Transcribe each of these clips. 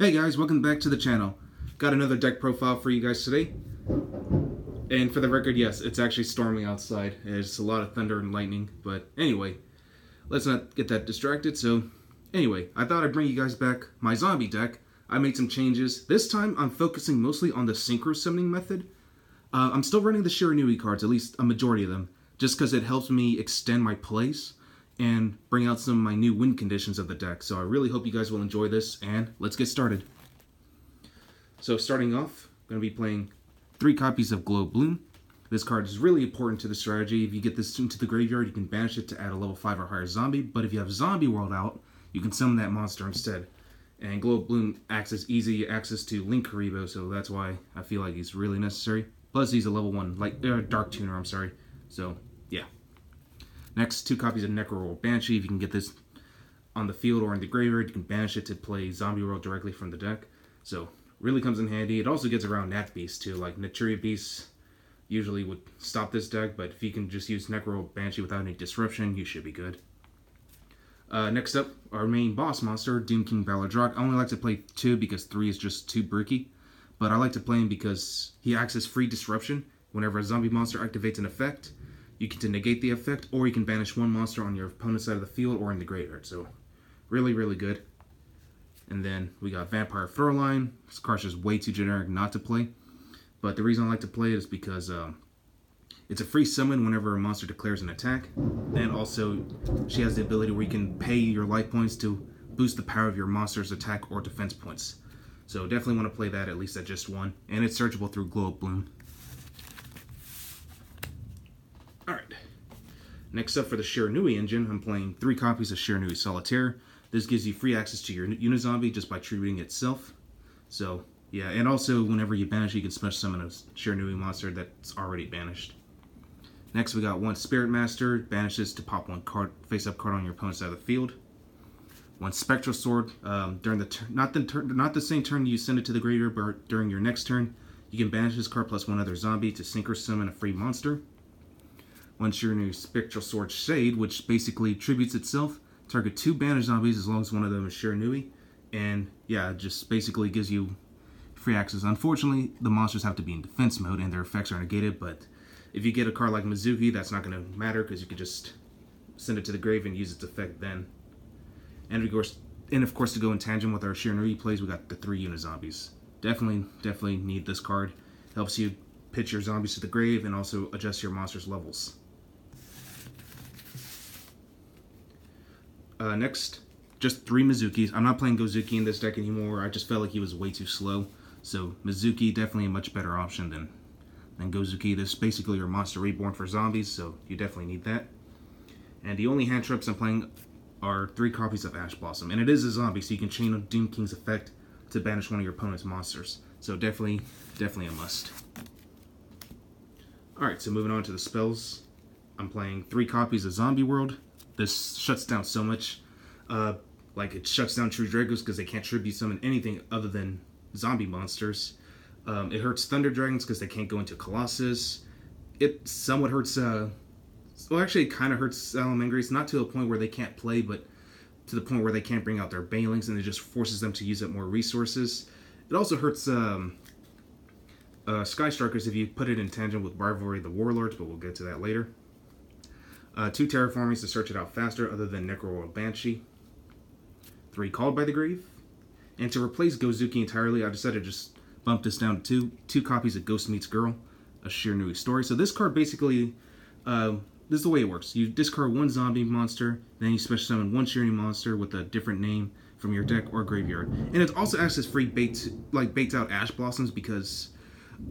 Hey guys, welcome back to the channel. Got another deck profile for you guys today. And for the record, yes, it's actually storming outside. There's a lot of thunder and lightning, but anyway, let's not get that distracted. So anyway, I thought I'd bring you guys back my zombie deck. I made some changes. This time I'm focusing mostly on the synchro summoning method. I'm still running the Shiranui cards, at least a majority of them, just because it helps me extend my plays and bring out some of my new win conditions of the deck. So I really hope you guys will enjoy this, and let's get started. So starting off, I'm going to be playing 3 copies of Glow Bloom. This card is really important to the strategy. If you get this into the graveyard, you can banish it to add a level 5 or higher zombie, but if you have Zombie World out, you can summon that monster instead. And Glow Bloom acts as easy access to Link Karibo, so that's why I feel like he's really necessary. Plus he's a level 1, Dark Tuner, I'm sorry. So, yeah. Next, 2 copies of Necro Banshee. If you can get this on the field or in the graveyard, you can banish it to play Zombie World directly from the deck. So, really comes in handy. It also gets around Nat Beast too. Like, Naturia Beast usually would stop this deck, but if you can just use Necro Banshee without any disruption, you should be good. Next up, our main boss monster, Doom King Baladrock. I only like to play 2 because 3 is just too bricky. But I like to play him because he acts as free disruption. Whenever a zombie monster activates an effect, you can negate the effect, or you can banish one monster on your opponent's side of the field or in the graveyard. So, really, really good. And then we got Vampire Furline. This card's just way too generic not to play. But the reason I like to play it is because it's a free summon whenever a monster declares an attack. And also, she has the ability where you can pay your life points to boost the power of your monster's attack or defense points. So definitely want to play that at least at just 1. And it's searchable through Glow Bloom. Alright. Next up for the Shiranui engine, I'm playing 3 copies of Shiranui Solitaire. This gives you free access to your Unizombie just by tributing itself. So, yeah, and also whenever you banish, you can special summon a Shiranui monster that's already banished. Next, we got 1 Spirit Master. Banishes to pop 1 card, face-up card on your opponent's side of the field. 1 Spectral Sword. During the not the same turn you send it to the graveyard, but during your next turn, you can banish this card plus 1 other zombie to synchro summon a free monster. 1 Shiranui Spectral Sword Shade, which basically tributes itself. Target 2 banished zombies as long as one of them is Shiranui. And yeah, it just basically gives you free access. Unfortunately, the monsters have to be in defense mode and their effects are negated, but if you get a card like Mizuki, that's not going to matter because you can just send it to the grave and use its effect then. And of course, to go in tangent with our Shiranui plays, we got the 3 Unizombies. Definitely need this card. Helps you pitch your zombies to the grave and also adjust your monster's levels. Next, just 3 Mizukis. I'm not playing Gozuki in this deck anymore. I just felt like he was way too slow. So Mizuki, definitely a much better option than Gozuki. This is basically your monster reborn for zombies, so you definitely need that. And the only hand traps I'm playing are 3 copies of Ash Blossom. And it is a zombie, so you can chain Doom King's effect to banish one of your opponent's monsters. So definitely a must. Alright, so moving on to the spells. I'm playing 3 copies of Zombie World. This shuts down so much. Like, it shuts down True Dragos because they can't tribute summon anything other than zombie monsters. It hurts Thunder Dragons because they can't go into Colossus. It somewhat hurts... well, actually, it kind of hurts Salamangreats. Not to a point where they can't play, but to the point where they can't bring out their Banelings, and it just forces them to use up more resources. It also hurts Sky Strikers if you put it in tangent with Rivalry of the Warlords, but we'll get to that later. 2 Terraformings to search it out faster other than Necro Banshee. 3 Called by the Grave. And to replace Gozuki entirely, I decided to just bump this down to 2 copies of Ghost Meets Girl, a Shiranui story. So this card basically, this is the way it works. You discard 1 zombie monster, then you special summon 1 Shiranui monster with a different name from your deck or graveyard. And it also acts as free baits out Ash Blossoms because,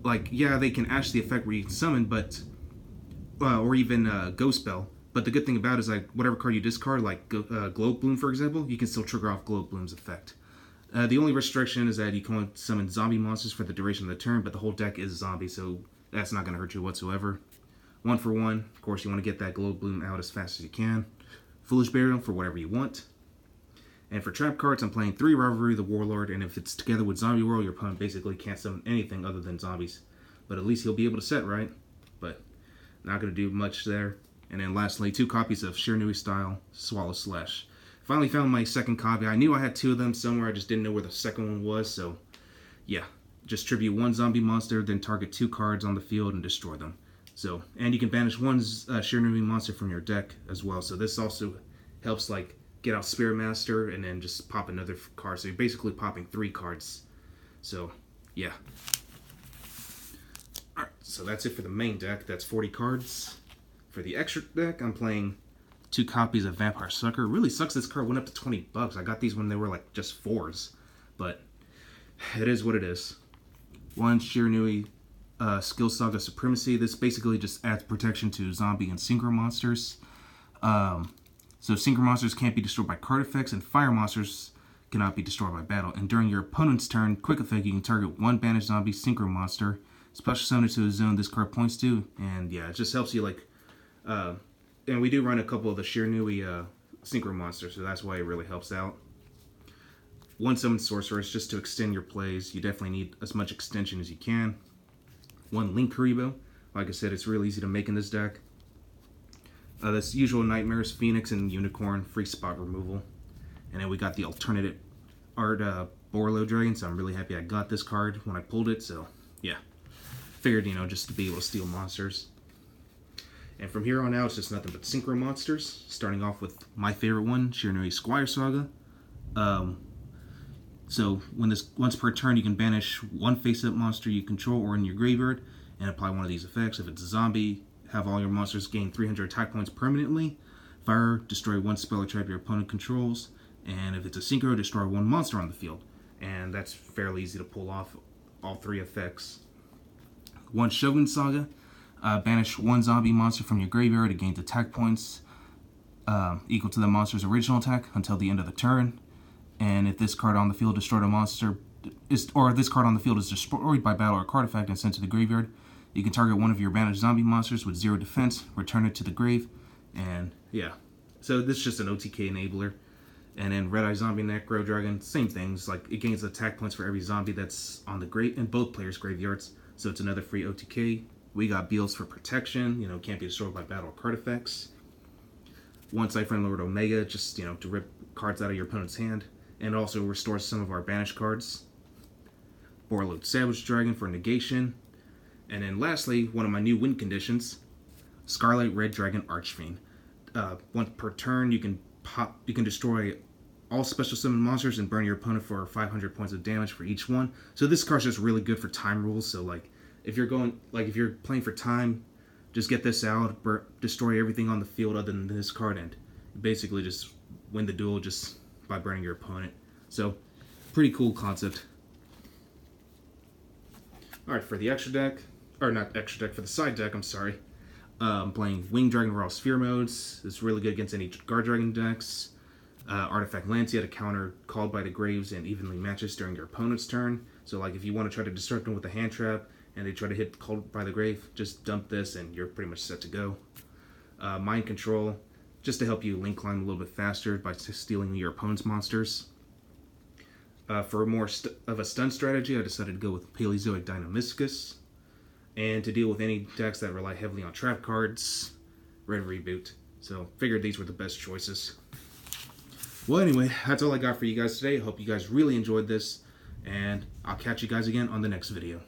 like, yeah, they can ash the effect where you can summon, but, or even Ghost Spell. But the good thing about it is, like, whatever card you discard, like Glow Bloom, for example, you can still trigger off Glow Bloom's effect. The only restriction is that you can only summon zombie monsters for the duration of the turn, but the whole deck is zombie, so that's not going to hurt you whatsoever. 1 for 1. Of course, you want to get that Glow Bloom out as fast as you can. Foolish Burial for whatever you want. And for trap cards, I'm playing 3 Rivalry of the Warlord, and if it's together with Zombie World, your opponent basically can't summon anything other than zombies. But at least he'll be able to set, right? But not going to do much there. And then lastly, 2 copies of Shiranui style Swallow Slash. finally found my second copy. I knew I had 2 of them somewhere, I just didn't know where the second one was, so yeah. Just tribute 1 zombie monster, then target 2 cards on the field and destroy them. So, and you can banish 1 Shiranui monster from your deck as well. So this also helps like get out Spirit Master and then just pop another card. So you're basically popping 3 cards. So, yeah. Alright, so that's it for the main deck. That's 40 cards. For the extra deck, I'm playing 2 copies of Vampire Sucker. It really sucks this card went up to 20 bucks. I got these when they were like just 4s. But it is what it is. 1 Shiranui Skill Saga Supremacy. This basically just adds protection to zombie and synchro monsters. So synchro monsters can't be destroyed by card effects, and fire monsters cannot be destroyed by battle. And during your opponent's turn, quick effect, you can target 1 banished zombie synchro monster, special summon it to a zone this card points to, and yeah, it just helps you like. And we do run a couple of the Shiranui synchro monsters, so that's why it really helps out. 1 summon sorceress just to extend your plays. You definitely need as much extension as you can. 1 Link Karibo. Like I said, it's real easy to make in this deck. This usual Nightmares, Phoenix, and Unicorn, free spot removal. And then we got the alternative art Borlo Dragon, so I'm really happy I got this card when I pulled it, so yeah. Figured, you know, just to be able to steal monsters. And from here on out, it's just nothing but synchro monsters. Starting off with my favorite one, Shiranui Squire Saga. So once per turn, you can banish 1 face-up monster you control or in your graveyard and apply one of these effects. If it's a zombie, have all your monsters gain 300 attack points permanently. Fire, destroy 1 spell or trap your opponent controls. And if it's a synchro, destroy 1 monster on the field. And that's fairly easy to pull off all 3 effects. 1 Shogun Saga. Banish 1 zombie monster from your graveyard. It gains attack points equal to the monster's original attack until the end of the turn. And if this card on the field destroyed a monster, or if this card on the field is destroyed by battle or card effect and sent to the graveyard, you can target 1 of your banished zombie monsters with 0 defense, return it to the grave, and yeah. So this is just an OTK enabler. And then Red Eye Zombie Necro Dragon, same things. Like it gains attack points for every zombie that's on the grave in both players' graveyards. So it's another free OTK. We got Beals for protection. You know, can't be destroyed by battle or card effects. 1 Cypher Lord Omega, just, you know, to rip cards out of your opponent's hand. And also restores some of our banished cards. Borlo Savage Dragon for negation. And then lastly, one of my new win conditions, Scarlet Red Dragon Archfiend. 1 per turn, you can destroy all special summon monsters and burn your opponent for 500 points of damage for each one. So this card's just really good for time rules. So like if you're playing for time, just get this out, destroy everything on the field other than this card, and basically just win the duel just by burning your opponent. So, pretty cool concept. Alright, for the extra deck, or not extra deck, for the side deck, I'm sorry. I'm playing Winged Dragon Raw Sphere modes. It's really good against any Guard Dragon decks. Artifact Lancia to counter Called by the Graves and evenly matches during your opponent's turn. So like if you want to try to disrupt them with a hand trap and they try to hit Called by the Grave, just dump this and you're pretty much set to go. Mind Control, just to help you link climb a little bit faster by stealing your opponent's monsters. For more of a stun strategy, I decided to go with Paleozoic Deinamiscus. And to deal with any decks that rely heavily on trap cards, Red Reboot. So, figured these were the best choices. Well, anyway, that's all I got for you guys today. I hope you guys really enjoyed this, and I'll catch you guys again on the next video.